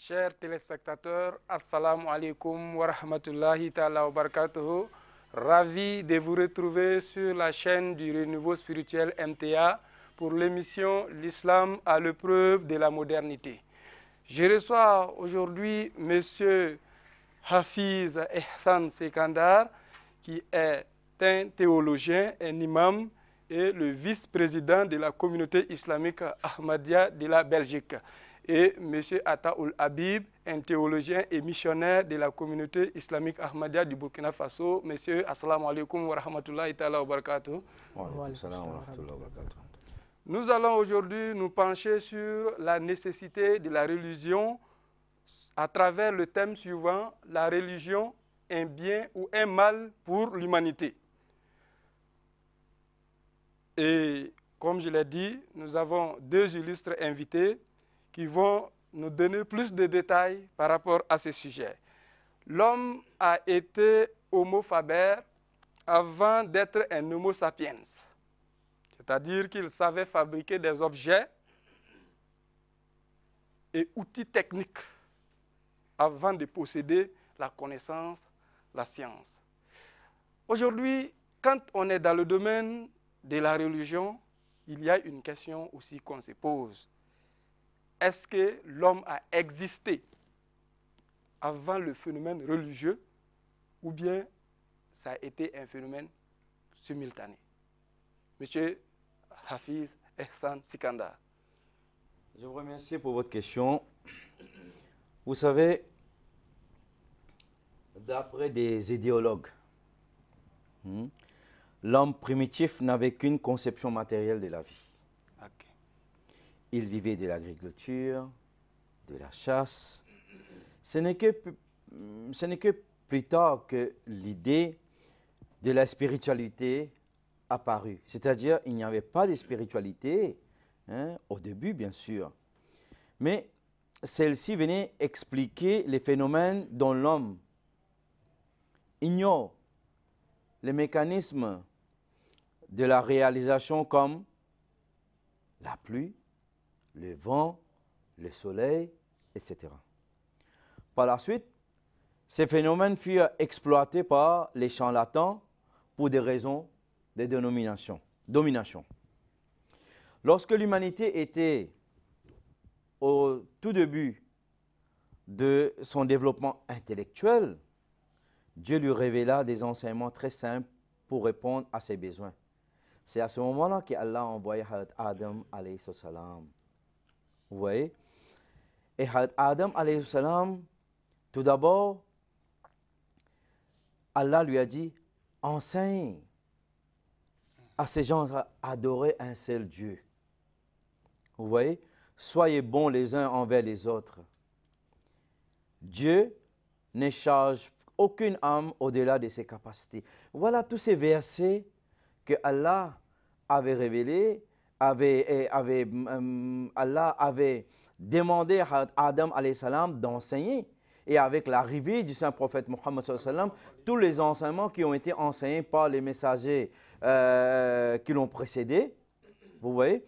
Chers téléspectateurs, assalamu alaikum wa rahmatullahi ta'ala wa barakatuhu. Ravi de vous retrouver sur la chaîne du Renouveau Spirituel MTA pour l'émission L'Islam à l'épreuve de la modernité. Je reçois aujourd'hui M. Hafiz Ehsan Sikandar, qui est un théologien, un imam et le vice-président de la communauté islamique Ahmadiyya de la Belgique. Et M. Ataoul Habib, un théologien et missionnaire de la communauté islamique Ahmadiyya du Burkina Faso. Monsieur, assalamu alaikum wa rahmatullahi ta'ala wa barakatuh. Nous allons aujourd'hui nous pencher sur la nécessité de la religion à travers le thème suivant, la religion, un bien ou un mal pour l'humanité. Et comme je l'ai dit, nous avons deux illustres invités qui vont nous donner plus de détails par rapport à ce sujet. L'homme a été Homo faber avant d'être un Homo sapiens, c'est-à-dire qu'il savait fabriquer des objets et outils techniques avant de posséder la connaissance, la science. Aujourd'hui, quand on est dans le domaine de la religion, il y a une question aussi qu'on se pose. Est-ce que l'homme a existé avant le phénomène religieux ou bien ça a été un phénomène simultané? Monsieur Hafiz Ehsan Sikandar. Je vous remercie pour votre question. Vous savez, d'après des idéologues, l'homme primitif n'avait qu'une conception matérielle de la vie. Okay. Il vivait de l'agriculture, de la chasse. Ce n'est que plus tard que l'idée de la spiritualité apparut. C'est-à-dire, il n'y avait pas de spiritualité, au début bien sûr. Mais celle-ci venait expliquer les phénomènes dont l'homme ignore les mécanismes de la réalisation comme la pluie, le vent, le soleil, etc. Par la suite, ces phénomènes furent exploités par les charlatans pour des raisons de domination. Lorsque l'humanité était au tout début de son développement intellectuel, Dieu lui révéla des enseignements très simples pour répondre à ses besoins. C'est à ce moment-là qu'Allah a envoyé Adam alayhi salam. Vous voyez? Et Adam alayhi salam, tout d'abord, Allah lui a dit, enseigne à ces gens à adorer un seul Dieu. Vous voyez? Soyez bons les uns envers les autres. Dieu ne charge aucune âme au-delà de ses capacités. Voilà tous ces versets que Allah avait révélés, Allah avait demandé à Adam alayhi salam d'enseigner. Et avec l'arrivée du saint prophète Mohammed sallallahu alayhi wa sallam, tous les enseignements qui ont été enseignés par les messagers qui l'ont précédé, vous voyez.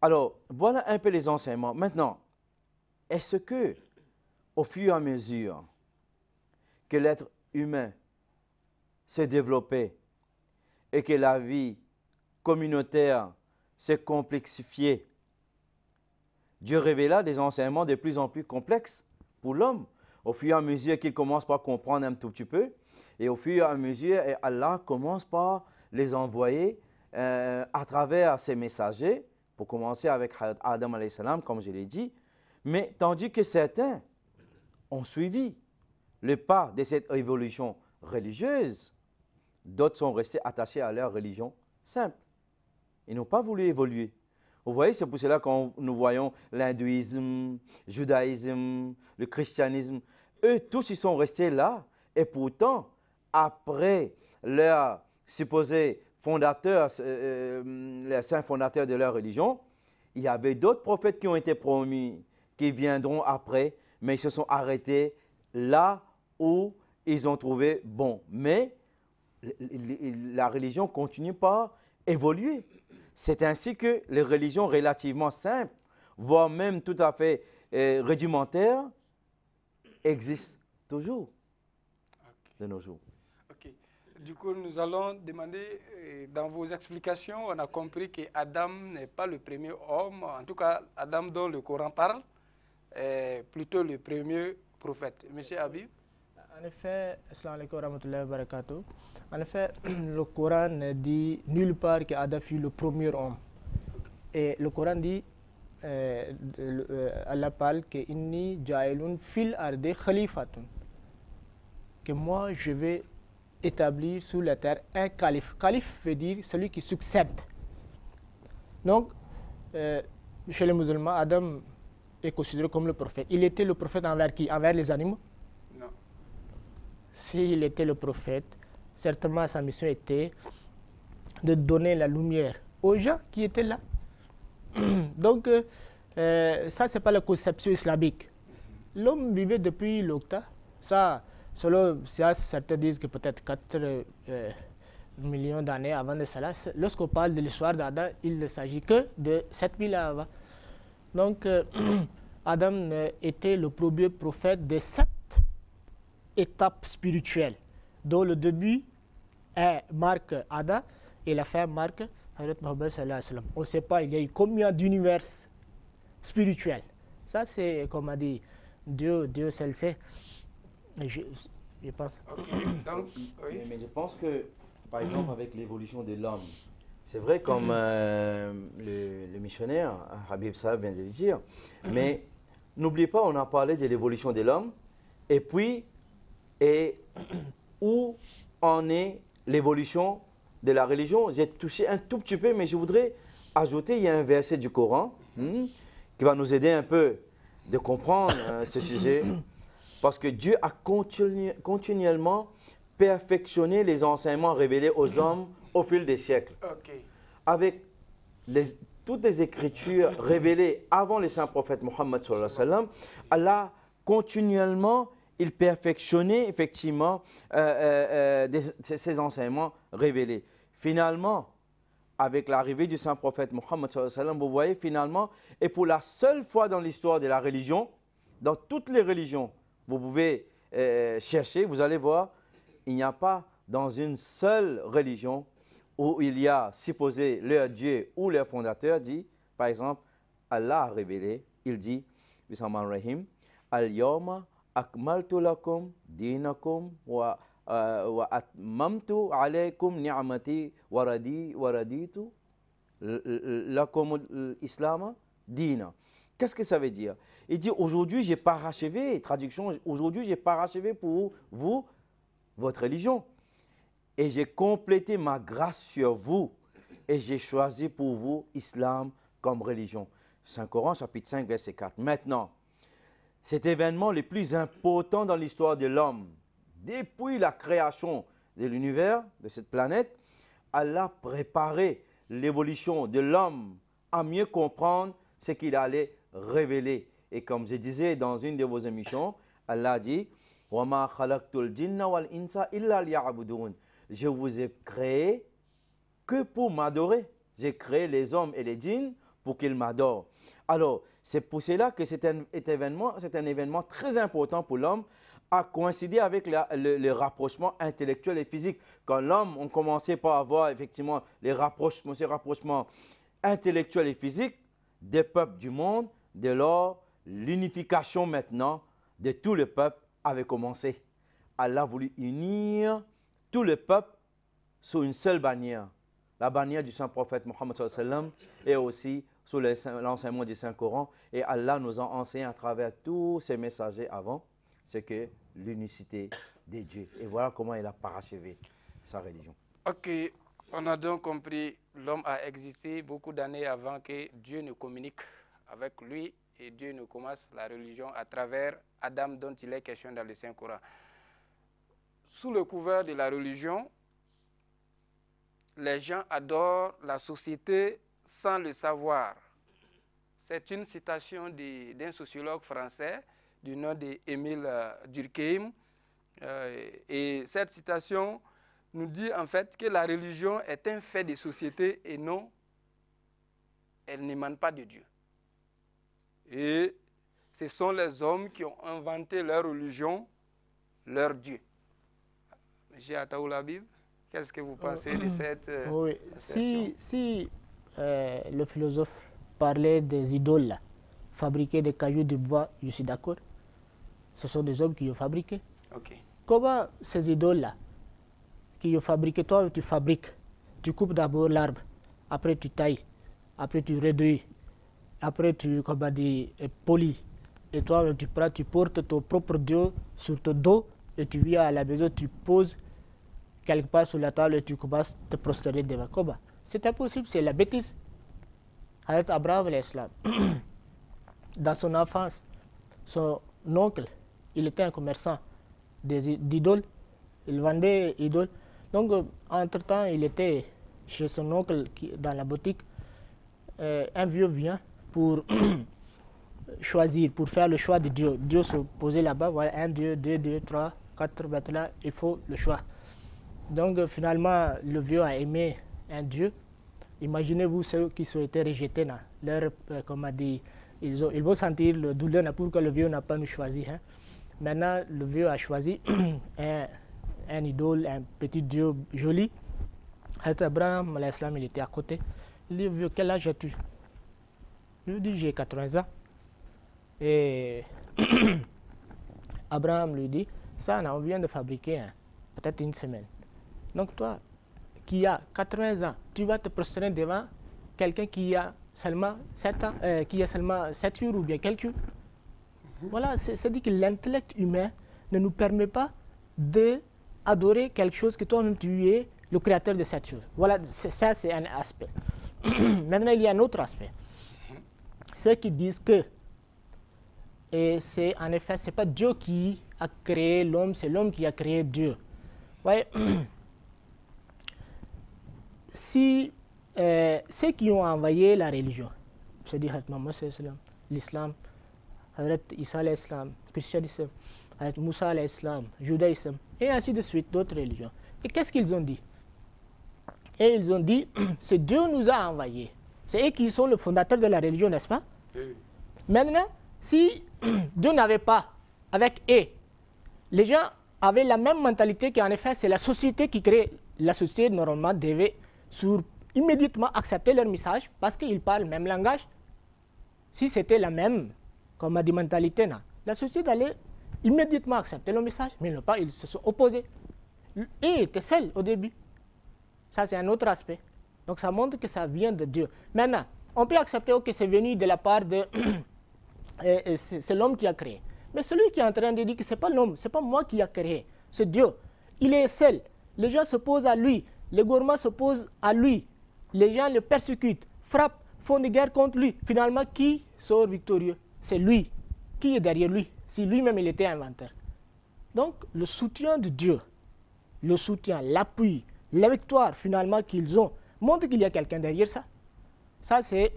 Alors, voilà un peu les enseignements. Maintenant, est-ce que, au fur et à mesure que l'être humain s'est développé et que la vie communautaire s'est complexifiée, Dieu révéla des enseignements de plus en plus complexes pour l'homme, au fur et à mesure qu'il commence par comprendre un tout petit peu, et au fur et à mesure, Allah commence par les envoyer à travers ses messagers, pour commencer avec Adam alayhi salam, comme je l'ai dit, mais tandis que certains ont suivi le pas de cette évolution religieuse, d'autres sont restés attachés à leur religion simple. Ils n'ont pas voulu évoluer. Vous voyez, c'est pour cela que nous voyons l'hindouisme, le judaïsme, le christianisme. Eux, tous, ils sont restés là. Et pourtant, après leur supposé fondateur, les saints fondateurs de leur religion, il y avait d'autres prophètes qui ont été promis, qui viendront après, mais ils se sont arrêtés là où ils ont trouvé bon. Mais la religion continue par évoluer. C'est ainsi que les religions relativement simples, voire même tout à fait rudimentaires, existe toujours de nos jours. Ok. Du coup, nous allons demander, dans vos explications, on a compris que Adam n'est pas le premier homme, en tout cas, Adam dont le Coran parle, est plutôt le premier prophète. Monsieur Habib? En effet, assalamu alaikum wa rahmatullahi wa barakatuh. En effet, le Coran ne dit nulle part qu'Adam fut le premier homme. Et le Coran dit, Allah parle que inni jailun fil arde khalifatun, que moi je vais établir sur la terre un calife. Calife veut dire celui qui succède. Donc, chez les musulmans, Adam est considéré comme le prophète. Il était le prophète envers qui? Envers les animaux? Non. S'il était le prophète, certainement sa mission était de donner la lumière aux gens qui étaient là. Donc, ça, ce n'est pas la conception islamique. L'homme vivait depuis longtemps. Ça, certains disent que peut-être 4 millions d'années avant de cela. Lorsqu'on parle de l'histoire d'Adam, il ne s'agit que de 7000 ans avant. Donc, Adam était le premier prophète de 7 étapes spirituelles, dont le début marque Adam et la fin marque Hazrat Muhammad sallallahu alayhi wa sallam. On ne sait pas, il y a eu combien d'univers spirituels. Ça, c'est comme a dit Dieu seul sait. Je pense. Okay. Donc, oui. Mais je pense que, par exemple, avec l'évolution de l'homme, c'est vrai comme le missionnaire Habib Saab vient de le dire, mais n'oubliez pas, on a parlé de l'évolution de l'homme, et puis, où en est l'évolution de la religion? J'ai touché un tout petit peu, mais je voudrais ajouter, il y a un verset du Coran qui va nous aider un peu de comprendre ce sujet. Parce que Dieu a continuellement perfectionné les enseignements révélés aux hommes au fil des siècles. Okay. Avec toutes les écritures révélées avant les saints prophètes Mohammed sallallahu alayhi wa sallam, Allah continuellement, il perfectionnait effectivement ces enseignements révélés. Finalement, avec l'arrivée du saint prophète Mohammed sallallahu alayhi wa sallam, vous voyez finalement, et pour la seule fois dans l'histoire de la religion, dans toutes les religions, vous pouvez chercher, vous allez voir, il n'y a pas dans une seule religion où il y a supposé leur Dieu ou leur fondateur dit, par exemple, Allah a révélé, il dit, Bismillahirrahmanirrahim, Al-Yawma akmaltu lakum dinakum wa atmamtu alaykum ni'mati wa raditu lakum al-Islam dina. Qu'est-ce que ça veut dire? Il dit, aujourd'hui, j'ai parachevé, traduction, aujourd'hui, j'ai parachevé pour vous votre religion. Et j'ai complété ma grâce sur vous. Et j'ai choisi pour vous l'islam comme religion. Saint Coran, chapitre 5, verset 4. Maintenant, cet événement le plus important dans l'histoire de l'homme, depuis la création de l'univers, de cette planète, Allah a préparé l'évolution de l'homme à mieux comprendre ce qu'il allait révéler. Et comme je disais dans une de vos émissions, Allah dit « Wama khalaqtul jinna wal insa illa liya'budun » Je vous ai créé que pour m'adorer. J'ai créé les hommes et les djinns pour qu'ils m'adorent. Alors, c'est pour cela que c'est un événement très important pour l'homme, à coïncider avec le rapprochement intellectuel et physique. Quand l'homme, on commençait par avoir effectivement ces rapprochements intellectuels et physiques des peuples du monde, dès lors, l'unification maintenant de tout le peuple avait commencé. Allah a voulu unir tout le peuple sous une seule bannière, la bannière du saint prophète Mohammed sallallahu alayhi wa sallam, et aussi sous l'enseignement du Saint-Coran. Et Allah nous a enseigné à travers tous ces messagers avant, c'est que l'unicité des dieux. Et voilà comment il a parachevé sa religion. Ok, on a donc compris, l'homme a existé beaucoup d'années avant que Dieu ne communique avec lui et Dieu ne commence la religion à travers Adam dont il est question dans le Saint-Coran. Sous le couvert de la religion, les gens adorent la société sans le savoir. C'est une citation d'un sociologue français du nom d'Émile Durkheim. Et cette citation nous dit en fait que la religion est un fait de société et non, elle n'émane pas de Dieu. Et ce sont les hommes qui ont inventé leur religion, leur Dieu. M. Ataoula Habib, qu'est-ce que vous pensez de cette oui. assertion? Si le philosophe parlait des idoles là, fabriquées des cailloux de bois, je suis d'accord. Ce sont des hommes qui ont fabriqué. Ok. Comment ces idoles-là, qui ont fabriqué, toi tu fabriques, tu coupes d'abord l'arbre, après tu tailles, après tu réduis, après tu polis. Et toi tu prends, tu portes ton propre Dieu sur ton dos et tu viens à la maison, tu poses quelque part sur la table et tu commences à te prosterner devant. Comment? C'est impossible, c'est la bêtise. Avec Abraham l'Islam, dans son enfance, son oncle, il était un commerçant d'idoles, il vendait des idoles. Donc, entre-temps, il était chez son oncle dans la boutique. Un vieux vient pour choisir, pour faire le choix de Dieu. Dieu se posait là-bas, voilà, 1, 2, 2, 2, 3, 4, maintenant, il faut le choix. Donc, finalement, le vieux a aimé un Dieu. Imaginez-vous ceux qui ont été rejetés, là. Comme a dit, ils vont sentir le douleur pour que le vieux n'a pas nous choisi. Hein. Maintenant, le vieux a choisi un idole, un petit Dieu joli. Abraham, l'Islam, il était à côté. Il dit, vieux, quel âge as-tu? Il lui dit, j'ai 80 ans. Et Abraham lui dit, ça, on vient de fabriquer peut-être une semaine. Donc toi, qui a 80 ans, tu vas te prosterner devant quelqu'un qui a seulement 7 ans, qui a seulement 7 jours ou bien quelques jours. Voilà, c'est-à-dire que l'intellect humain ne nous permet pas d'adorer quelque chose que toi-même tu es le créateur de cette chose. Voilà, ça c'est un aspect. Maintenant, il y a un autre aspect. Ceux qui disent que, et c'est en effet, c'est pas Dieu qui a créé l'homme, c'est l'homme qui a créé Dieu. Ouais. Si ceux qui ont envoyé la religion, c'est-à-dire l'islam, Isa l'islam, christianisme, Moussa l'islam, judaïsme, et ainsi de suite, d'autres religions. Et qu'est-ce qu'ils ont dit? Et ils ont dit, c'est Dieu nous a envoyés. C'est eux qui sont le fondateur de la religion, n'est-ce pas? Oui. Maintenant, si Dieu n'avait pas, avec eux, les gens avaient la même mentalité qu'en effet, c'est la société qui crée. La société, normalement, devait immédiatement accepter leur message parce qu'ils parlent le même langage. Si c'était la même, comme a dit mentalité, la société allait immédiatement accepter le message, mais non pas, ils se sont opposés. Et étaient seuls au début. Ça, c'est un autre aspect. Donc, ça montre que ça vient de Dieu. Maintenant, on peut accepter que c'est venu de la part de... c'est l'homme qui a créé. Mais celui qui est en train de dire que ce n'est pas l'homme, ce n'est pas moi qui a créé, c'est Dieu. Il est seul. Les gens s'opposent à lui. Les gourmands s'opposent à lui. Les gens le persécutent, frappent, font des guerres contre lui. Finalement, qui sort victorieux? C'est lui. Qui est derrière lui? Si lui-même il était inventeur. Donc, le soutien de Dieu, le soutien, l'appui, la victoire finalement qu'ils ont, montre qu'il y a quelqu'un derrière ça. Ça, c'est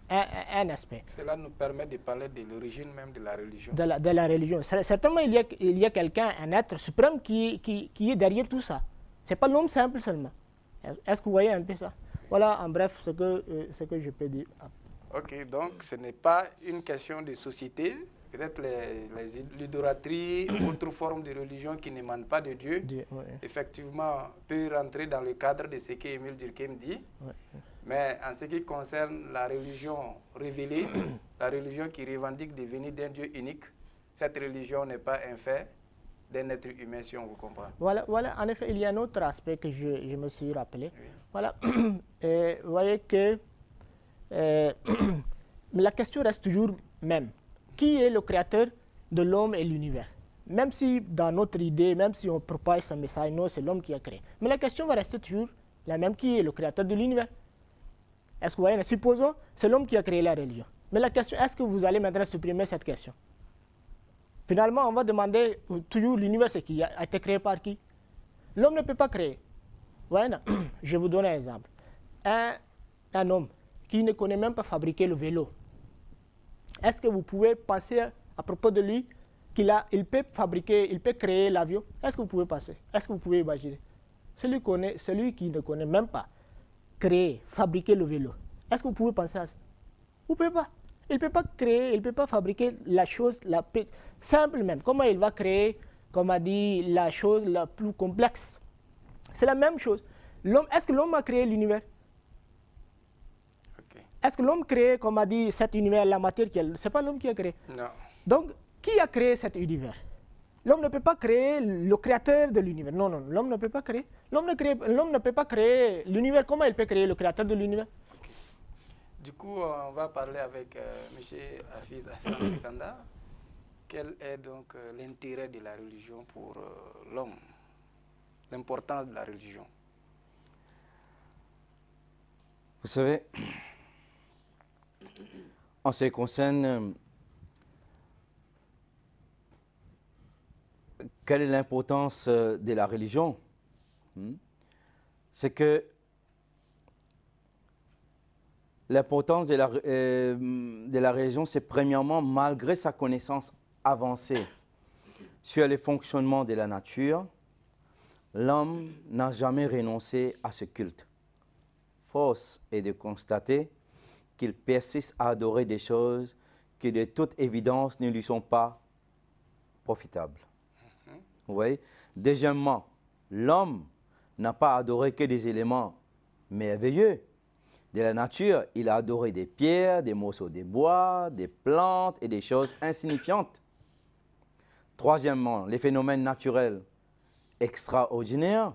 un aspect. Cela nous permet de parler de l'origine même de la religion. De la religion. Certainement, il y a quelqu'un, un être suprême qui est derrière tout ça. Ce n'est pas l'homme simple seulement. Est-ce que vous voyez un peu ça? Voilà, en bref, ce que je peux dire. Ok, donc ce n'est pas une question de société. Peut-être l'idolâtrie ou autre forme de religion qui n'émane pas de Dieu, effectivement, peut rentrer dans le cadre de ce qu'Émile Durkheim dit. Mais en ce qui concerne la religion révélée, la religion qui revendique de venir d'un Dieu unique, cette religion n'est pas un fait d'un être humain, si on vous comprend. Voilà, en effet, il y a un autre aspect que je me suis rappelé. Oui. Voilà, vous voyez que la question reste toujours même. Qui est le créateur de l'homme et l'univers? Même si dans notre idée, même si on propage ce message, non, c'est l'homme qui a créé. Mais la question va rester toujours la même. Qui est le créateur de l'univers? Est-ce que vous voyez? Supposons c'est l'homme qui a créé la religion. Mais la question, est-ce que vous allez maintenant supprimer cette question? Finalement, on va demander toujours l'univers, c'est qui a été créé par qui? L'homme ne peut pas créer. Voilà. Je vous donne un exemple. Un homme qui ne connaît même pas fabriquer le vélo. Est-ce que vous pouvez penser à propos de lui qu'il peut fabriquer, il peut créer l'avion? Est-ce que vous pouvez penser? Est-ce que vous pouvez imaginer? Celui qui ne connaît même pas créer, fabriquer le vélo. Est-ce que vous pouvez penser à ça? Vous ne pouvez pas. Il ne peut pas créer, il ne peut pas fabriquer la chose la plus simple même. Comment il va créer, comme a dit, la chose la plus complexe? C'est la même chose. Est-ce que l'homme a créé l'univers? Ok. Est-ce que l'homme crée, comme a dit, cet univers, la matière? Ce n'est pas l'homme qui a créé. Non. Donc, qui a créé cet univers? L'homme ne peut pas créer le créateur de l'univers. Non, non, l'homme ne peut pas créer. L'homme ne peut pas créer l'univers. Comment il peut créer le créateur de l'univers? Du coup, on va parler avec M. Hafiz Hassan Sekanda. Quel est donc l'intérêt de la religion pour l'homme? L'importance de la religion? Vous savez, en ce qui concerne quelle est l'importance de la religion, c'est que l'importance de la religion, c'est premièrement, malgré sa connaissance avancée sur les fonctionnements de la nature, l'homme n'a jamais renoncé à ce culte. Force est de constater qu'il persiste à adorer des choses qui de toute évidence ne lui sont pas profitables. Vous voyez? Deuxièmement, l'homme n'a pas adoré que des éléments merveilleux de la nature. Il a adoré des pierres, des morceaux de bois, des plantes et des choses insignifiantes. Troisièmement, les phénomènes naturels extraordinaires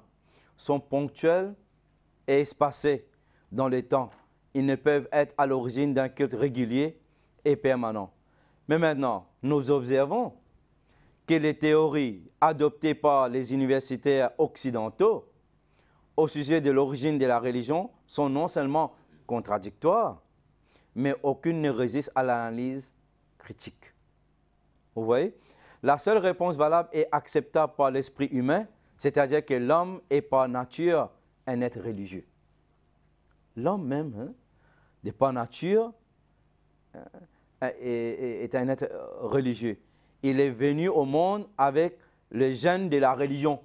sont ponctuels et espacés dans le temps. Ils ne peuvent être à l'origine d'un culte régulier et permanent. Mais maintenant, nous observons que les théories adoptées par les universitaires occidentaux au sujet de l'origine de la religion sont non seulement contradictoires, mais aucune ne résiste à l'analyse critique. Vous voyez? La seule réponse valable et acceptable par l'esprit humain, c'est-à-dire que l'homme est par nature un être religieux. L'homme même, de par nature, est un être religieux. Il est venu au monde avec le gène de la religion.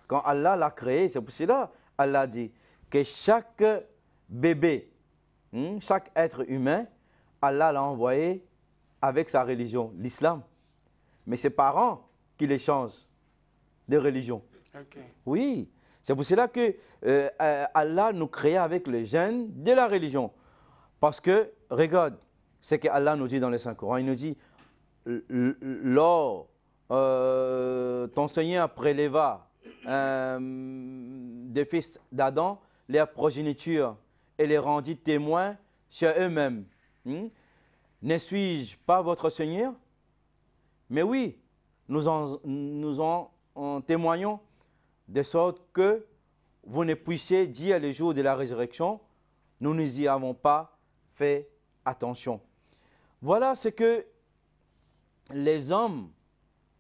Quand Allah l'a créé, c'est pour cela Allah dit que chaque bébé, chaque être humain, Allah l'a envoyé avec sa religion, l'islam. Mais ses parents qui les changent de religion. Okay. Oui, c'est pour cela que Allah nous crée avec le gène de la religion. Parce que, regarde, ce que Allah nous dit dans le Saint-Coran, il nous dit, lors ton Seigneur préléva des fils d'Adam, leur progéniture, et les rendit témoins sur eux-mêmes. Ne suis-je pas votre Seigneur? Mais oui, nous en témoignons, de sorte que vous ne puissiez dire le jour de la résurrection, nous n'y avons pas fait attention. Voilà ce que les hommes,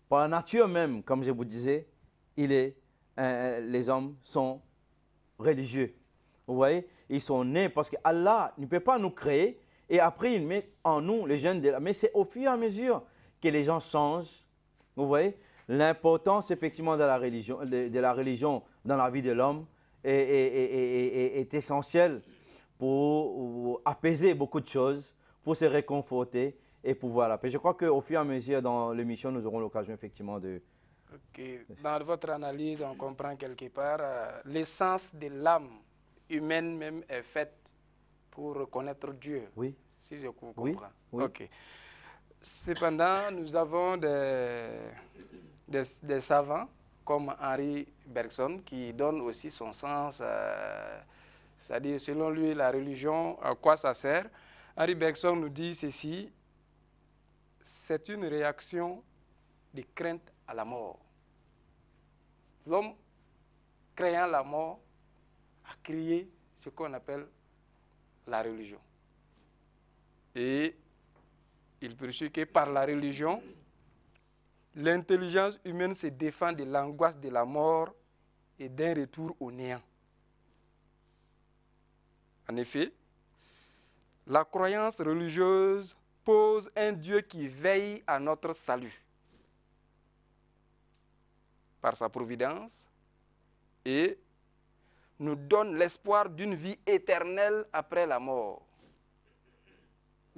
par la nature même, comme je vous disais, les hommes sont religieux. Vous voyez, ils sont nés parce que Allah ne peut pas nous créer et après il met en nous les gènes de la... Mais c'est au fur et à mesure que les gens changent. Vous voyez, l'importance effectivement de la religion dans la vie de l'homme est essentielle pour apaiser beaucoup de choses, pour se réconforter et pouvoir la paix. Je crois qu'au fur et à mesure dans l'émission, nous aurons l'occasion effectivement de... Ok. Dans votre analyse, on comprend quelque part l'essence de l'âme humaine même est faite pour reconnaître Dieu. Oui. Si je comprends. Oui. Oui. Ok. Cependant, nous avons des savants comme Henri Bergson qui donnent aussi son sens, c'est-à-dire selon lui la religion, à quoi ça sert. Henri Bergson nous dit ceci, c'est une réaction de crainte à la mort. L'homme, créant la mort, a créé ce qu'on appelle la religion. Et il poursuit que par la religion, l'intelligence humaine se défend de l'angoisse de la mort et d'un retour au néant. En effet, la croyance religieuse pose un Dieu qui veille à notre salut par sa providence et nous donne l'espoir d'une vie éternelle après la mort.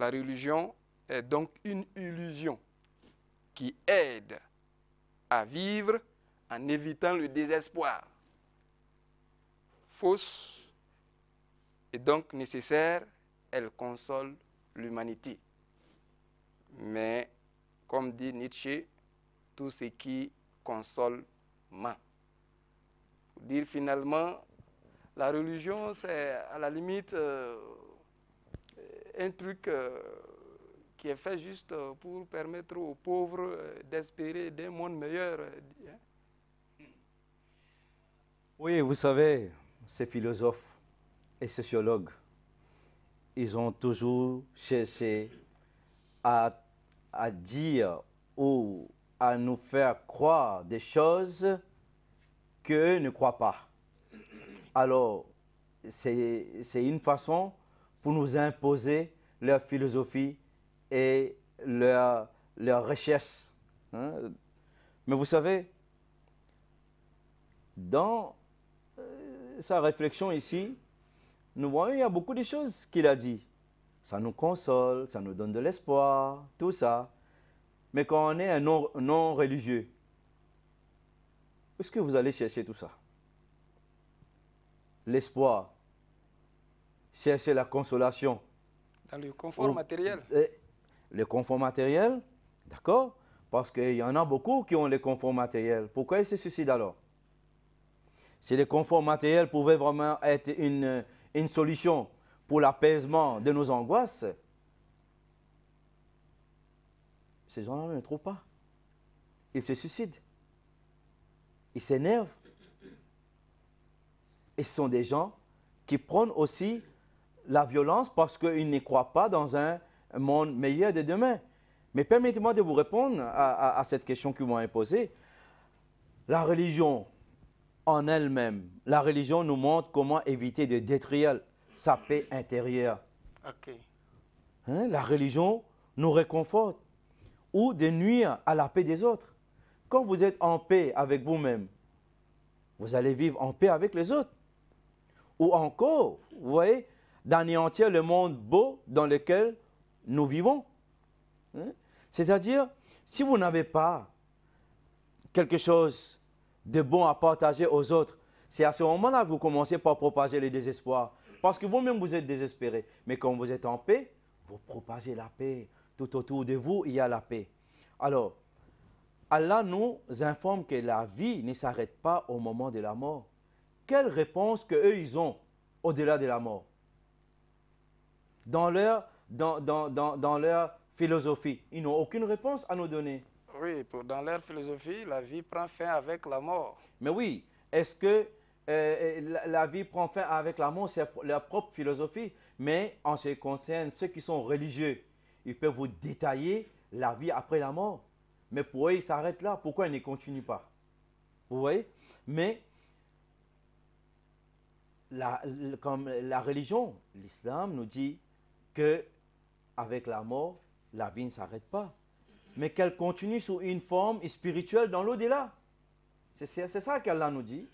La religion est donc une illusion qui aide à vivre en évitant le désespoir. Fausse et donc nécessaire, elle console l'humanité. Mais, comme dit Nietzsche, tout ce qui console ment. Pour dire finalement, la religion, c'est à la limite un truc qui est fait juste pour permettre aux pauvres d'espérer d'un monde meilleur. Oui, vous savez, ces philosophes et sociologues, ils ont toujours cherché à dire ou à nous faire croire des choses qu'eux ne croient pas. Alors, c'est une façon pour nous imposer leur philosophie et leur recherche. Hein? Mais vous savez, dans sa réflexion ici, nous voyons qu'il y a beaucoup de choses qu'il a dit. Ça nous console, ça nous donne de l'espoir, tout ça. Mais quand on est un non-religieux, où est-ce que vous allez chercher tout ça? L'espoir, chercher la consolation. Dans le confort matériel. Le confort matériel, d'accord? Parce qu'il y en a beaucoup qui ont les conforts matériels. Pourquoi ils se suicident alors? Si le confort matériel pouvait vraiment être une solution pour l'apaisement de nos angoisses, ces gens-là ne le trouvent pas. Ils se suicident. Ils s'énervent. Et ce sont des gens qui prônent aussi la violence parce qu'ils ne croient pas dans un monde meilleur de demain. Mais permettez-moi de vous répondre à cette question qu'ils m'ont imposée. La religion en elle-même, la religion nous montre comment éviter de détruire sa paix intérieure. Okay. Hein? La religion nous réconforte ou de nuire à la paix des autres. Quand vous êtes en paix avec vous-même, vous allez vivre en paix avec les autres. Ou encore, vous voyez, d'anéantir le monde beau dans lequel nous vivons. Hein? C'est-à-dire, si vous n'avez pas quelque chose de bon à partager aux autres, c'est à ce moment-là que vous commencez par propager le désespoir. Parce que vous-même, vous êtes désespéré. Mais quand vous êtes en paix, vous propagez la paix. Tout autour de vous, il y a la paix. Alors, Allah nous informe que la vie ne s'arrête pas au moment de la mort. Quelle réponse qu'eux, ils ont au-delà de la mort? Dans leur philosophie, ils n'ont aucune réponse à nous donner. Oui, dans leur philosophie, la vie prend fin avec la mort. Mais oui, est-ce que la vie prend fin avec la mort? C'est leur propre philosophie. Mais en ce qui concerne ceux qui sont religieux, ils peuvent vous détailler la vie après la mort. Mais pour eux, ils s'arrêtent là. Pourquoi ils ne continuent pas? Vous voyez? Mais comme la religion, l'islam nous dit que avec la mort, la vie ne s'arrête pas. Mais qu'elle continue sous une forme spirituelle dans l'au-delà. C'est ça qu'Allah nous dit.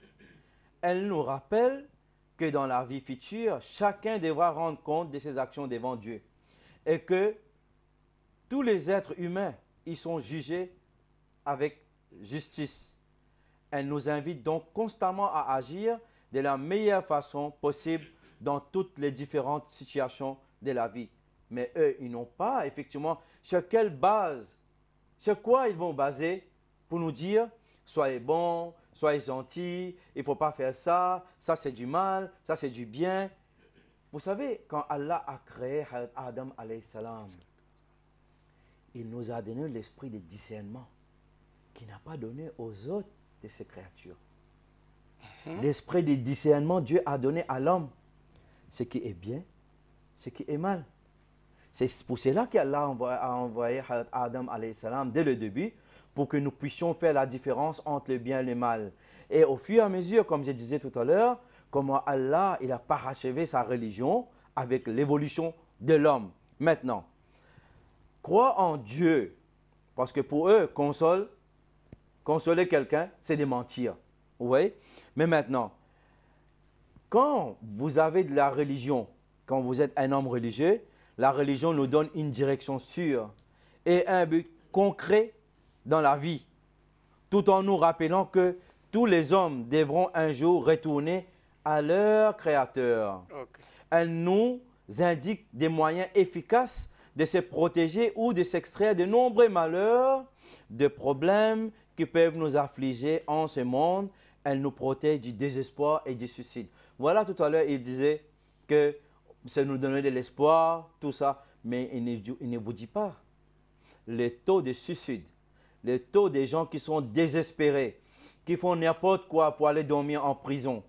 Elle nous rappelle que dans la vie future, chacun devra rendre compte de ses actions devant Dieu. Et que tous les êtres humains, ils sont jugés avec justice. Elle nous invite donc constamment à agir de la meilleure façon possible dans toutes les différentes situations de la vie. Mais eux, ils n'ont pas effectivement sur quelle base, sur quoi ils vont baser pour nous dire soyez bons, soyez gentils, il ne faut pas faire ça, ça c'est du mal, ça c'est du bien. Vous savez, quand Allah a créé Adam alayhi salam, il nous a donné l'esprit de discernement qu'il n'a pas donné aux autres de ses créatures. L'esprit de discernement, Dieu a donné à l'homme ce qui est bien, ce qui est mal. C'est pour cela qu'Allah a envoyé Adam alayhi salam dès le début pour que nous puissions faire la différence entre le bien et le mal. Et au fur et à mesure, comme je disais tout à l'heure, comment Allah il a parachevé sa religion avec l'évolution de l'homme. Maintenant, crois en Dieu, parce que pour eux, consoler quelqu'un, c'est de mentir. Vous voyez? Mais maintenant, quand vous avez de la religion, quand vous êtes un homme religieux, la religion nous donne une direction sûre et un but concret dans la vie, tout en nous rappelant que tous les hommes devront un jour retourner à leur Créateur. Ok. Elle nous indique des moyens efficaces de se protéger ou de s'extraire de nombreux malheurs, de problèmes qui peuvent nous affliger en ce monde. Elle nous protège du désespoir et du suicide. Voilà, tout à l'heure, il disait que ça nous donnait de l'espoir, tout ça, mais il ne vous dit pas le taux de suicide, le taux des gens qui sont désespérés, qui font n'importe quoi pour aller dormir en prison.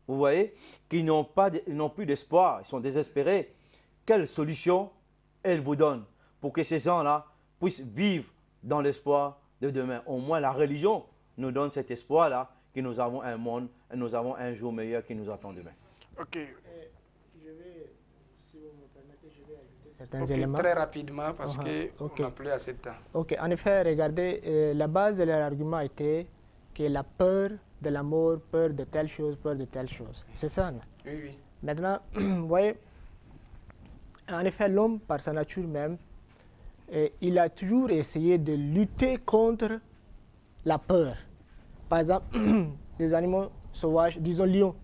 Vous voyez, qui n'ont plus d'espoir, ils sont désespérés. Quelle solution elle vous donne pour que ces gens-là puissent vivre dans l'espoir de demain? Au moins, la religion nous donne cet espoir-là, que nous avons un monde, et nous avons un jour meilleur qui nous attend demain. Ok. Si vous me permettez, je vais ajouter certains Ok, éléments. très rapidement, parce qu'on n'a plus assez de temps. Ok, en effet, regardez, la base de leur argument était que la peur de la mort, peur de telle chose, peur de telle chose. C'est ça, non? Oui, oui. Maintenant, vous voyez, en effet, l'homme, par sa nature même, il a toujours essayé de lutter contre la peur. Par exemple, les animaux sauvages, disons lion.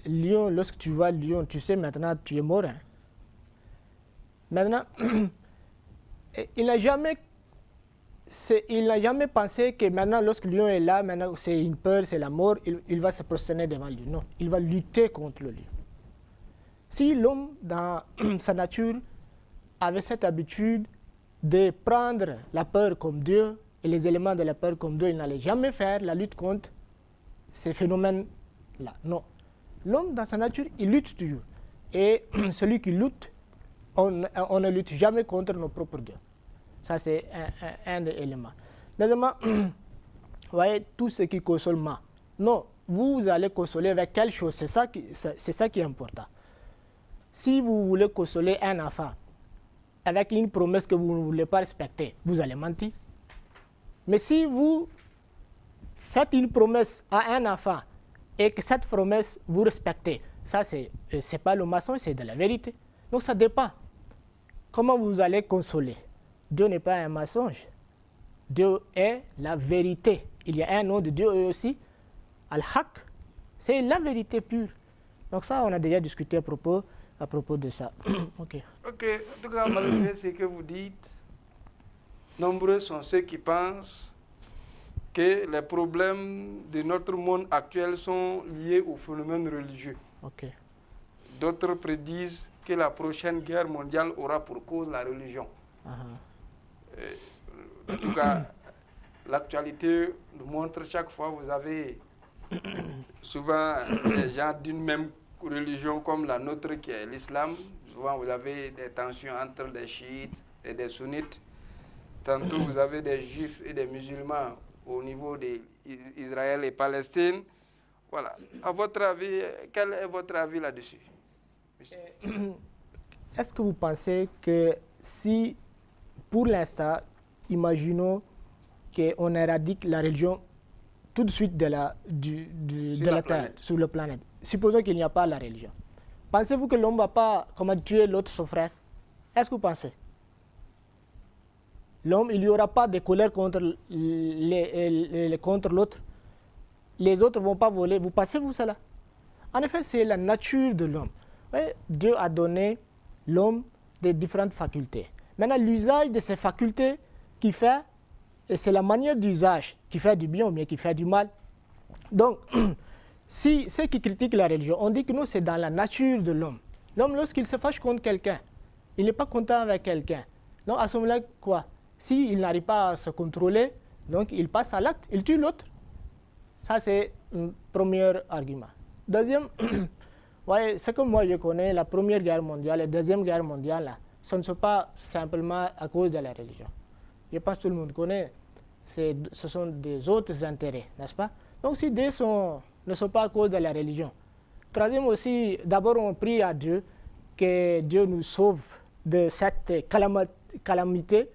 Lion, lorsque tu vois le lion, tu sais maintenant tu es mort. Hein. Maintenant, il n'a jamais pensé que maintenant, lorsque le lion est là, maintenant c'est une peur, c'est la mort, il va se prosterner devant lui. Non, il va lutter contre le lion. Si l'homme, dans sa nature, avait cette habitude de prendre la peur comme Dieu et les éléments de la peur comme Dieu, il n'allait jamais faire la lutte contre ces phénomènes-là. Non. L'homme, dans sa nature, il lutte toujours. Et celui qui lutte, on ne lutte jamais contre nos propres dieux. Ça, c'est un des éléments. Deuxièmement, vous voyez, tout ce qui console mal. Non, vous allez consoler avec quelque chose. C'est ça qui est important. Si vous voulez consoler un enfant avec une promesse que vous ne voulez pas respecter, vous allez mentir. Mais si vous faites une promesse à un enfant et que cette promesse vous respectez, ça c'est pas le mensonge, c'est de la vérité. Donc ça dépend. Comment vous allez consoler? Dieu n'est pas un mensonge. Dieu est la vérité. Il y a un nom de Dieu aussi, Al-Haq. C'est la vérité pure. Donc ça, on a déjà discuté à propos de ça. Ok. Ok, en tout cas, malgré ce que vous dites, nombreux sont ceux qui pensent que les problèmes de notre monde actuel sont liés au phénomène religieux. Ok. D'autres prédisent que la prochaine guerre mondiale aura pour cause la religion. En tout cas, l'actualité nous montre chaque fois, vous avez souvent des gens d'une même religion comme la nôtre qui est l'islam. Souvent vous avez des tensions entre des chiites et des sunnites. Tantôt vous avez des juifs et des musulmans au niveau d'Israël et Palestine. Voilà. À votre avis, quel est votre avis là-dessus? Est-ce que vous pensez que si, pour l'instant, imaginons qu'on éradique la religion tout de suite de la Terre, sur la planète, supposons qu'il n'y a pas la religion, pensez-vous que l'homme ne va pas tuer l'autre, son frère? Est-ce que vous pensez? L'homme, il n'y aura pas de colère contre l'autre. Les autres ne vont pas voler. Vous pensez-vous cela? En effet, c'est la nature de l'homme. Dieu a donné l'homme des différentes facultés. Maintenant, l'usage de ces facultés qui fait, et c'est la manière d'usage qui fait du bien ou bien qui fait du mal. Donc, si ceux qui critiquent la religion, on dit que nous, c'est dans la nature de l'homme. L'homme, lorsqu'il se fâche contre quelqu'un, il n'est pas content avec quelqu'un. Donc, à ce moment-là, quoi? S'il n'arrive pas à se contrôler, donc il passe à l'acte, il tue l'autre. Ça, c'est un premier argument. Deuxième, ouais, ce que moi je connais, la Première Guerre mondiale, la Deuxième Guerre mondiale, là, ce ne sont pas simplement à cause de la religion. Je pense que tout le monde connaît, ce sont des autres intérêts, n'est-ce pas? Donc si deux ne sont pas à cause de la religion. Troisième aussi, d'abord on prie à Dieu que Dieu nous sauve de cette calamité.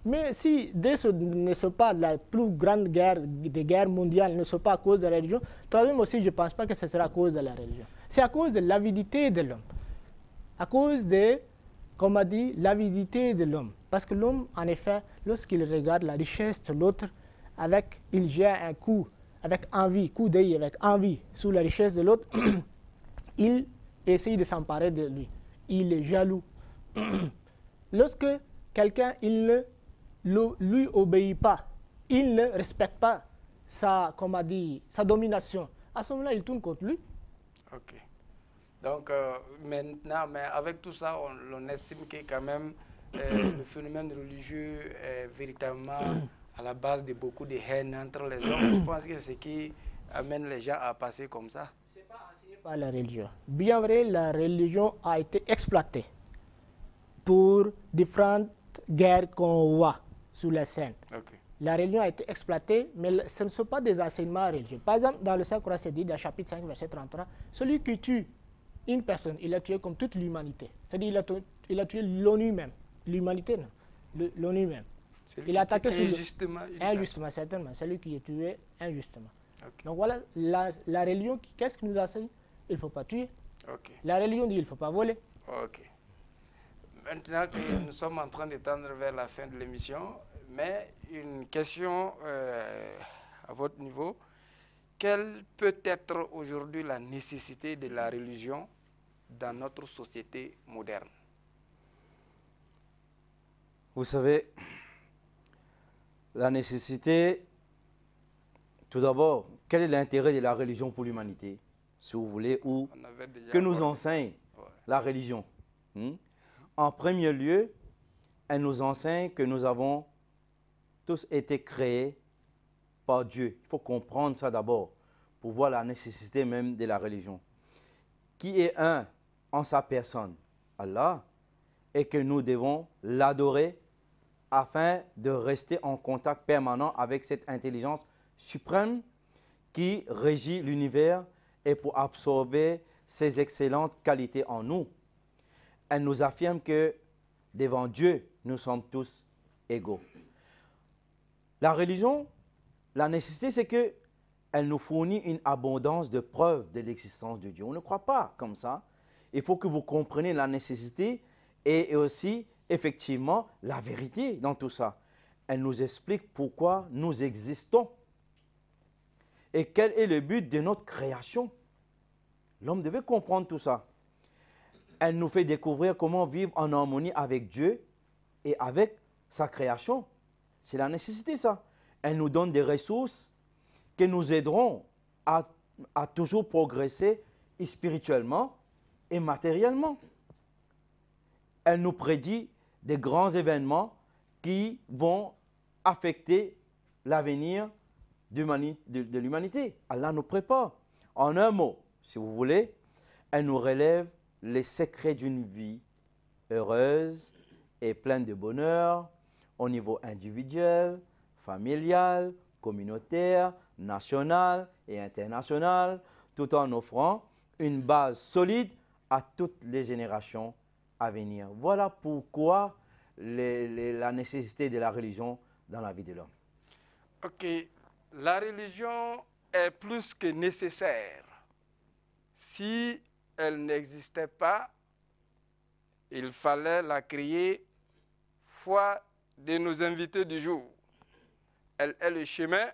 Mais si deux ne sont pas la plus grande guerre des guerres mondiales, ne sont pas à cause de la religion, troisième aussi, je ne pense pas que ce sera à cause de la religion. C'est à cause de l'avidité de l'homme, à cause de comme a dit, l'avidité de l'homme. Parce que l'homme, en effet, lorsqu'il regarde la richesse de l'autre, il gère un coup avec envie, coup d'œil avec envie sur la richesse de l'autre, il essaye de s'emparer de lui. Il est jaloux. Lorsque quelqu'un, il ne lui obéit pas, il ne respecte pas sa domination, à ce moment-là, il tourne contre lui. Ok. Donc, maintenant, mais avec tout ça, on estime que quand même le phénomène religieux est véritablement à la base de beaucoup de haine entre les hommes. Je pense que c'est ce qui amène les gens à passer comme ça. Ce n'est pas enseigné par la religion. Bien vrai, la religion a été exploitée pour différentes guerres qu'on voit sur la scène. Okay. La religion a été exploitée, mais ce ne sont pas des enseignements religieux. Par exemple, dans le Saint-Coran, c'est dit, dans le chapitre 5, verset 33, celui qui tue une personne, il a tué comme toute l'humanité. C'est-à-dire il a tué l'ONU même. L'humanité, non. L'ONU même. Il a attaqué injustement, certainement. Celui qui est tué injustement. Okay. Donc voilà, la religion, qu'est-ce qui nous enseigne? Il ne faut pas tuer. Okay. La religion dit il ne faut pas voler. Ok. Maintenant que nous sommes en train de tendre vers la fin de l'émission, mais une question à votre niveau. Quelle peut être aujourd'hui la nécessité de la religion dans notre société moderne? Vous savez, la nécessité, tout d'abord, quel est l'intérêt de la religion pour l'humanité, si vous voulez, ou que nous enseigne la religion? En premier lieu, elle nous enseigne que nous avons tous été créés par Dieu. Il faut comprendre ça d'abord pour voir la nécessité même de la religion. Qui est un en sa personne? Allah. Et que nous devons l'adorer afin de rester en contact permanent avec cette intelligence suprême qui régit l'univers et pour absorber ses excellentes qualités en nous. Elle nous affirme que devant Dieu, nous sommes tous égaux. La religion, la nécessité, c'est qu'elle nous fournit une abondance de preuves de l'existence de Dieu. On ne croit pas comme ça. Il faut que vous compreniez la nécessité et aussi, effectivement, la vérité dans tout ça. Elle nous explique pourquoi nous existons et quel est le but de notre création. L'homme devait comprendre tout ça. Elle nous fait découvrir comment vivre en harmonie avec Dieu et avec sa création. C'est la nécessité, ça. Elle nous donne des ressources que nous aideront à toujours progresser spirituellement et matériellement. Elle nous prédit des grands événements qui vont affecter l'avenir de l'humanité. Allah nous prépare. En un mot, si vous voulez, elle nous relève les secrets d'une vie heureuse et pleine de bonheur au niveau individuel, familial, communautaire, national et international, tout en offrant une base solide à toutes les générations à venir. Voilà pourquoi la nécessité de la religion dans la vie de l'homme. Ok, la religion est plus que nécessaire. Si elle n'existait pas, il fallait la créer. Foi de nos invités du jour. Elle est le chemin,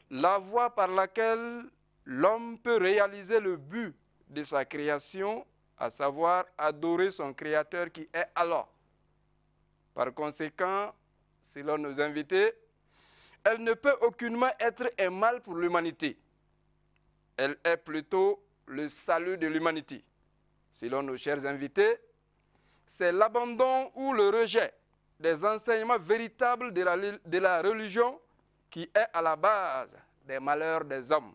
la voie par laquelle l'homme peut réaliser le but de sa création, à savoir adorer son Créateur qui est Allah. Par conséquent, selon nos invités, elle ne peut aucunement être un mal pour l'humanité. Elle est plutôt le salut de l'humanité. Selon nos chers invités, c'est l'abandon ou le rejet des enseignements véritables de la religion qui est à la base des malheurs des hommes.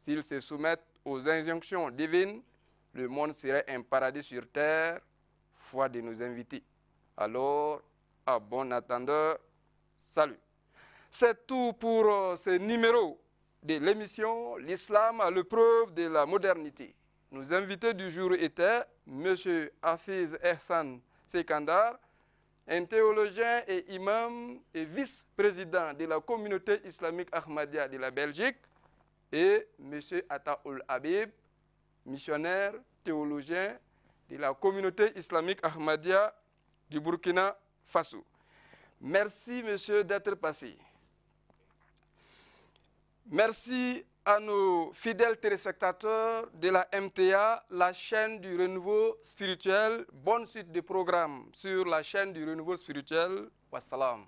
S'ils se soumettent aux injonctions divines, le monde serait un paradis sur terre, foi de nos invités. Alors, à bon entendeur, salut. C'est tout pour ce numéro de l'émission L'Islam à l'épreuve de la modernité. Nos invités du jour étaient M. Hafiz Ehsan Sekandar, un théologien et imam et vice-président de la communauté islamique Ahmadiyya de la Belgique, et M. Ataoul Habib, missionnaire, théologien de la communauté islamique Ahmadiyya du Burkina Faso. Merci, monsieur, d'être passé. Merci à nos fidèles téléspectateurs de la MTA, la chaîne du renouveau spirituel. Bonne suite de programmes sur la chaîne du renouveau spirituel. Wassalam.